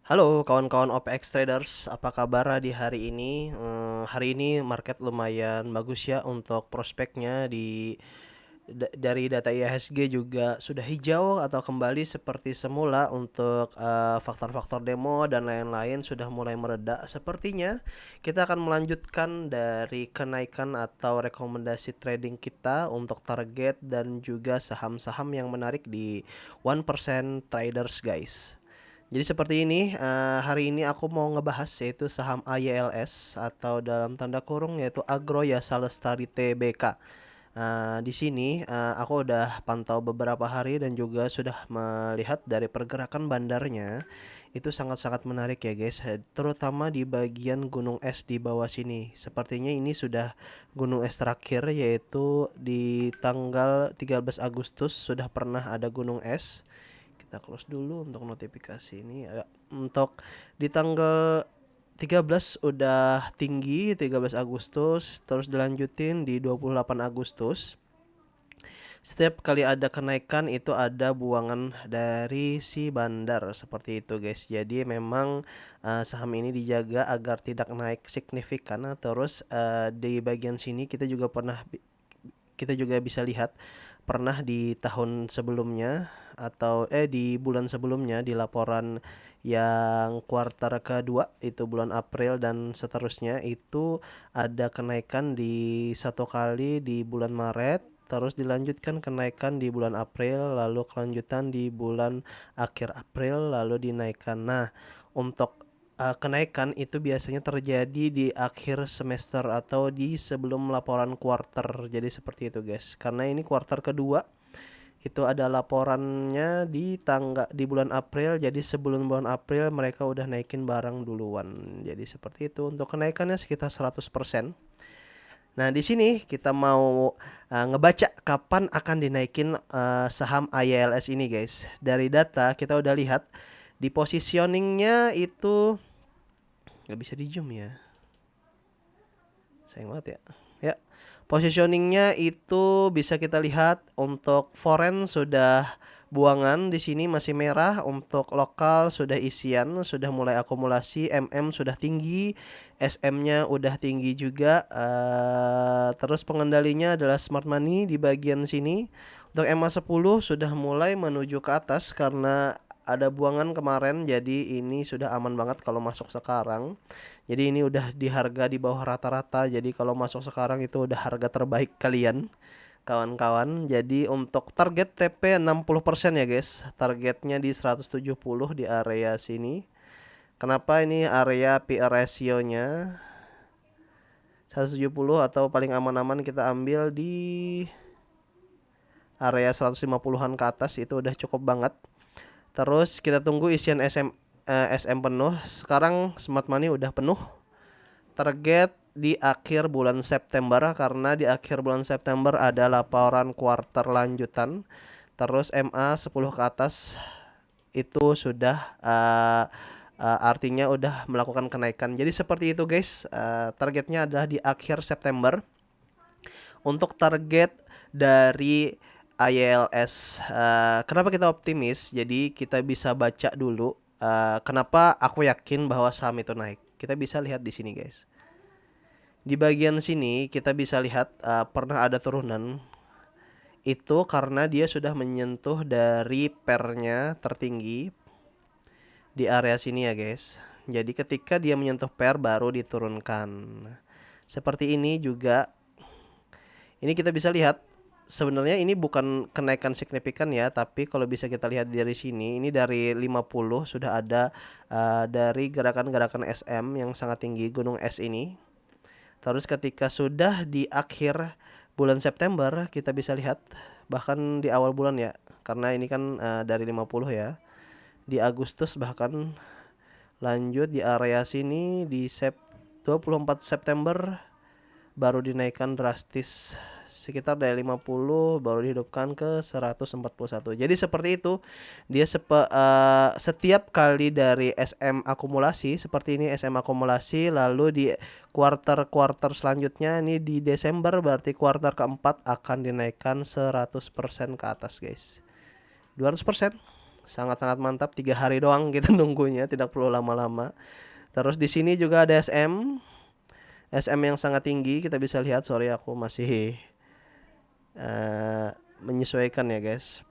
Halo kawan-kawan OPX Traders, apa kabar di hari ini? Hari ini market lumayan bagus ya untuk prospeknya dari data IHSG juga sudah hijau atau kembali seperti semula untuk faktor-faktor demo dan lain-lain sudah mulai mereda. Sepertinya kita akan melanjutkan dari kenaikan atau rekomendasi trading kita untuk target dan juga saham-saham yang menarik di 1% traders guys. Jadi seperti ini, hari ini aku mau ngebahas yaitu saham AYLS atau dalam tanda kurung yaitu Agro Yasa Lestari Tbk. Di sini aku udah pantau beberapa hari dan juga sudah melihat dari pergerakan bandarnya itu sangat-sangat menarik ya guys, terutama di bagian gunung es di bawah sini. Sepertinya ini sudah gunung es terakhir, yaitu di tanggal 13 Agustus sudah pernah ada gunung es. Kita close dulu untuk notifikasi ini ya. Untuk di tanggal 13 udah tinggi 13 Agustus, terus dilanjutin di 28 Agustus. Setiap kali ada kenaikan itu ada buangan dari si bandar seperti itu guys. Jadi memang saham ini dijaga agar tidak naik signifikan. Terus di bagian sini kita juga bisa lihat pernah di tahun sebelumnya atau di bulan sebelumnya di laporan yang kuartal kedua itu bulan April dan seterusnya itu ada kenaikan di satu kali di bulan Maret, terus dilanjutkan kenaikan di bulan April, lalu kelanjutan di bulan akhir April, lalu dinaikkan. Nah, untuk kenaikan itu biasanya terjadi di akhir semester atau di sebelum laporan kuarter. Jadi seperti itu guys. Karena ini kuarter kedua itu ada laporannya di bulan April, jadi sebelum bulan April mereka udah naikin barang duluan. Jadi seperti itu. Untuk kenaikannya sekitar 100%. Nah, di sini kita mau ngebaca kapan akan dinaikin saham AYLS ini guys. Dari data kita udah lihat di positioningnya itu nggak bisa di zoom ya, sayang banget ya. Ya, positioningnya itu bisa kita lihat untuk foreign sudah buangan, di sini masih merah. Untuk lokal sudah isian, sudah mulai akumulasi. Sudah tinggi, SM-nya udah tinggi juga. Terus pengendalinya adalah smart money di bagian sini. Untuk MA10 sudah mulai menuju ke atas karena ada buangan kemarin, jadi ini sudah aman banget kalau masuk sekarang. Jadi ini udah di harga di bawah rata-rata. Jadi kalau masuk sekarang itu udah harga terbaik kalian, kawan-kawan. Jadi untuk target TP 60% ya guys. Targetnya di 170 di area sini. Kenapa ini area PE ratio-nya 170 atau paling aman-aman kita ambil di area 150-an ke atas, itu udah cukup banget. Terus kita tunggu isian SM penuh. Sekarang smart money udah penuh. Target di akhir bulan September, karena di akhir bulan September ada laporan kuartal lanjutan. Terus MA 10 ke atas itu sudah artinya udah melakukan kenaikan. Jadi seperti itu guys. Targetnya adalah di akhir September. Untuk target dari ILS, kenapa kita optimis? Jadi kita bisa baca dulu kenapa aku yakin bahwa saham itu naik. Kita bisa lihat di sini guys. Di bagian sini kita bisa lihat pernah ada turunan. Itu karena dia sudah menyentuh dari pairnya tertinggi di area sini ya guys. Jadi ketika dia menyentuh pair baru diturunkan. Seperti ini juga. Ini kita bisa lihat sebenarnya ini bukan kenaikan signifikan ya, tapi kalau bisa kita lihat dari sini, ini dari 50 sudah ada dari gerakan-gerakan SM yang sangat tinggi gunung es ini. Terus ketika sudah di akhir bulan September kita bisa lihat, bahkan di awal bulan ya, karena ini kan dari 50 ya. Di Agustus bahkan lanjut di area sini di 24 September baru dinaikkan drastis sekitar dari 50 baru dihidupkan ke 141. Jadi seperti itu. Dia setiap kali dari SM akumulasi seperti ini, SM akumulasi, lalu di kuarter selanjutnya ini di Desember berarti kuarter keempat akan dinaikkan 100% ke atas guys. 200%. sangat-sangat mantap, 3 hari doang kita nunggunya, tidak perlu lama-lama. Terus di sini juga ada SM yang sangat tinggi, kita bisa lihat. Sorry aku masih menyesuaikan ya guys.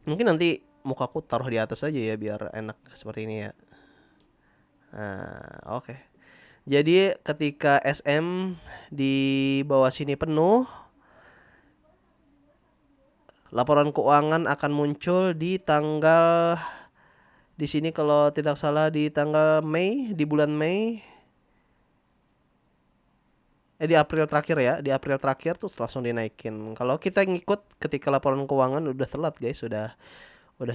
Mungkin nanti mukaku taruh di atas aja ya biar enak seperti ini ya. Nah, oke. Jadi ketika SM di bawah sini penuh, laporan keuangan akan muncul di tanggal, di sini kalau tidak salah di tanggal Mei, di bulan Mei. Di April terakhir ya, di April terakhir tuh langsung dinaikin. Kalau kita ngikut ketika laporan keuangan udah telat guys, udah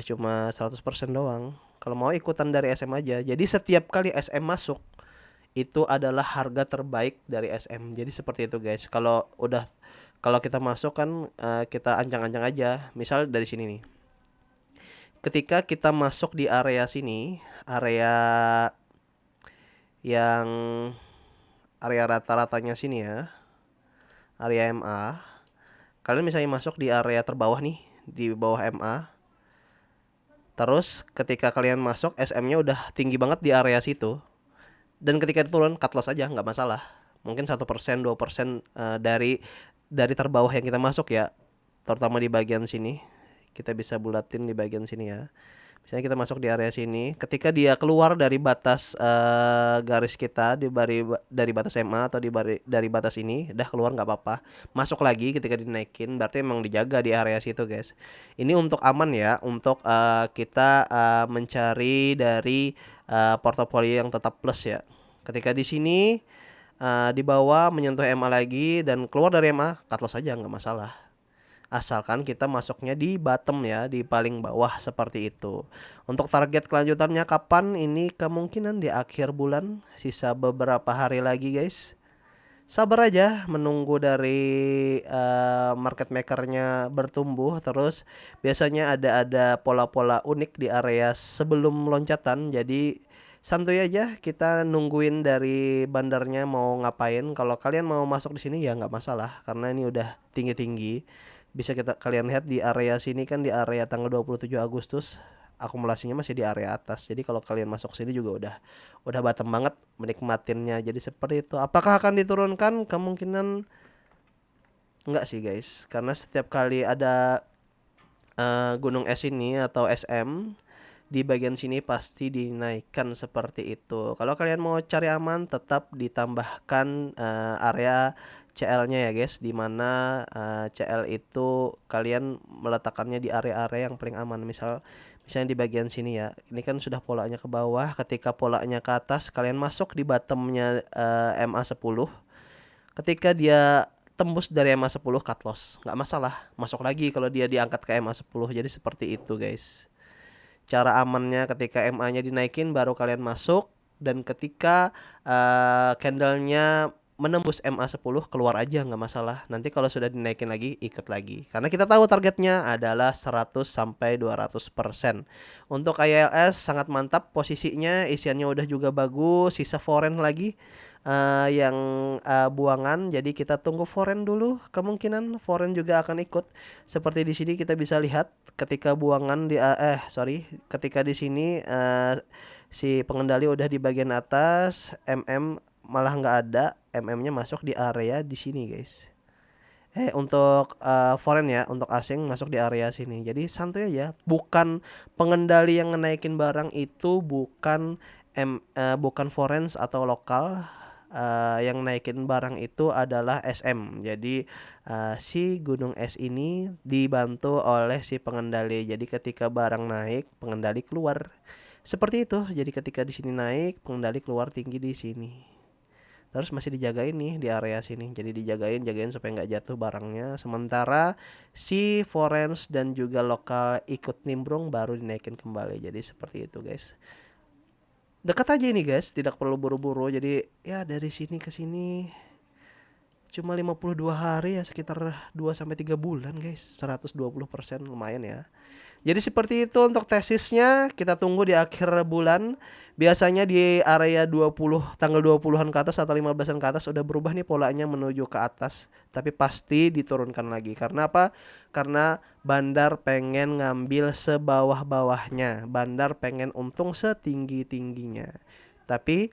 cuma 100% doang. Kalau mau ikutan dari SM aja. Jadi setiap kali SM masuk itu adalah harga terbaik dari SM. Jadi seperti itu guys. Kalau kita masuk kan kita ancang-ancang aja. Misal dari sini nih. Ketika kita masuk di area sini, area yang area rata-ratanya sini ya, area MA. Kalian misalnya masuk di area terbawah nih, di bawah MA. Terus ketika kalian masuk SM-nya udah tinggi banget di area situ. Dan ketika turun cut loss aja nggak masalah. Mungkin 1%, 2% dari terbawah yang kita masuk ya. Terutama di bagian sini. Kita bisa bulatin di bagian sini ya. Misalnya kita masuk di area sini, ketika dia keluar dari batas garis kita dari batas MA atau dari batas ini, udah keluar nggak apa-apa. Masuk lagi ketika dinaikin, berarti emang dijaga di area situ guys. Ini untuk aman ya, untuk kita mencari dari portofolio yang tetap plus ya. Ketika di sini di bawah menyentuh MA lagi dan keluar dari MA, cut loss aja nggak masalah. Asalkan kita masuknya di bottom ya, di paling bawah seperti itu. Untuk target kelanjutannya kapan? Ini kemungkinan di akhir bulan, sisa beberapa hari lagi guys. Sabar aja menunggu dari market makernya bertumbuh. Terus biasanya ada pola-pola unik di area sebelum loncatan. Jadi santuy aja kita nungguin dari bandarnya mau ngapain. Kalau kalian mau masuk di sini ya nggak masalah karena ini udah tinggi-tinggi. Bisa kalian lihat di area sini kan, di area tanggal 27 Agustus akumulasinya masih di area atas. Jadi kalau kalian masuk sini juga udah bottom banget menikmatinnya. Jadi seperti itu. Apakah akan diturunkan? Kemungkinan enggak sih guys. Karena setiap kali ada gunung es ini atau SM di bagian sini pasti dinaikkan seperti itu. Kalau kalian mau cari aman tetap ditambahkan area CL-nya ya guys, dimana CL itu kalian meletakkannya di area-area yang paling aman. Misalnya di bagian sini ya, ini kan sudah polanya ke bawah. Ketika polanya ke atas, kalian masuk di bottomnya MA10. Ketika dia tembus dari MA10 cut loss, nggak masalah, masuk lagi kalau dia diangkat ke MA10. Jadi seperti itu guys. Cara amannya ketika MA-nya dinaikin baru kalian masuk, dan ketika candlenya menembus MA10 keluar aja nggak masalah. Nanti kalau sudah dinaikin lagi ikut lagi. Karena kita tahu targetnya adalah 100 sampai 200%. Untuk ILS sangat mantap posisinya, isiannya udah juga bagus, sisa foreign lagi yang buangan. Jadi kita tunggu foreign dulu, kemungkinan foreign juga akan ikut. Seperti di sini kita bisa lihat ketika buangan ketika di sini si pengendali udah di bagian atas, malah nggak ada, MM-nya masuk di area di sini guys. Untuk foreign ya, untuk asing masuk di area sini. Jadi santuy aja. Bukan pengendali yang ngenaikin barang itu, bukan foreign atau lokal. Yang naikin barang itu adalah SM. Jadi si gunung es ini dibantu oleh si pengendali. Jadi ketika barang naik, pengendali keluar. Seperti itu. Jadi ketika di sini naik, pengendali keluar tinggi di sini. Terus masih dijagain nih di area sini. Jadi jagain supaya nggak jatuh barangnya. Sementara si foreign dan juga lokal ikut nimbrung baru dinaikin kembali. Jadi seperti itu guys. Dekat aja ini guys, tidak perlu buru-buru. Jadi ya dari sini ke sini Cuma 52 hari ya, sekitar 2 sampai 3 bulan guys. 120% lumayan ya. Jadi seperti itu untuk tesisnya, kita tunggu di akhir bulan. Biasanya di area 20 tanggal 20-an ke atas atau 15-an ke atas udah berubah nih polanya menuju ke atas, tapi pasti diturunkan lagi. Karena apa? Karena bandar pengen ngambil sebawah-bawahnya. Bandar pengen untung setinggi-tingginya. Tapi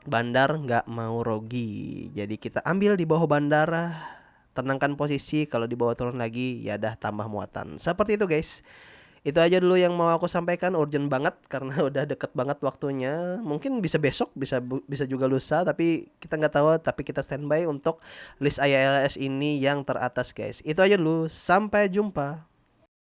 bandar nggak mau rugi. Jadi kita ambil di bawah bandar, tenangkan posisi, kalau di bawah turun lagi ya dah tambah muatan. Seperti itu guys. Itu aja dulu yang mau aku sampaikan, urgent banget karena udah deket banget waktunya. Mungkin bisa besok, bisa juga lusa, tapi kita nggak tahu. Tapi kita standby untuk list ILS ini yang teratas guys. Itu aja dulu, sampai jumpa.